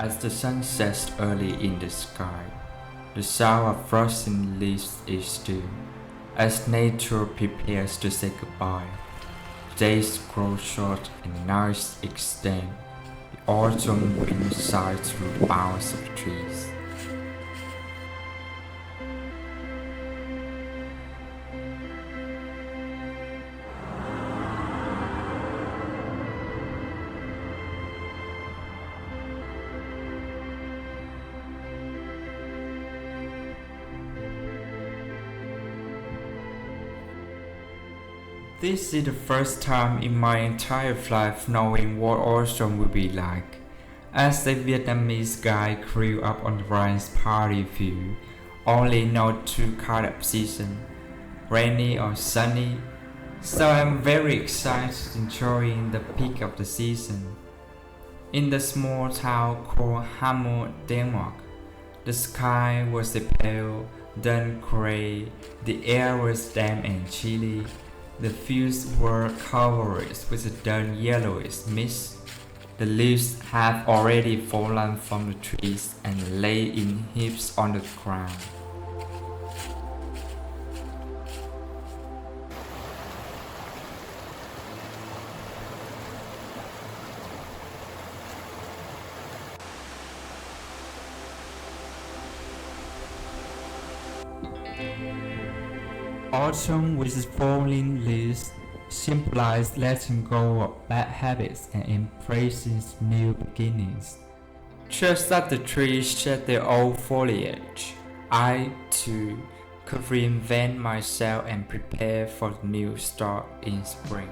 As the sun sets early in the sky, the sound of frozen leaves is still, as nature prepares to say goodbye. Days grow short and nights extend. The autumn wind sighs through the boughs of trees. This is the first time in my entire life knowing what autumn will be like. As a Vietnamese guy grew up on the rice party field, only know two kind of season, rainy or sunny. So I'm very excited enjoying the peak of the season. In the small town called Hammer, Denmark, the sky was a pale, dun gray, the air was damp and chilly. The fields were covered with a dun yellowish mist. The leaves have already fallen from the trees and lay in heaps on the ground. Autumn with its falling leaves symbolizes letting go of bad habits and embracing new beginnings. Just as the trees shed their old foliage, I too could reinvent myself and prepare for the new start in spring.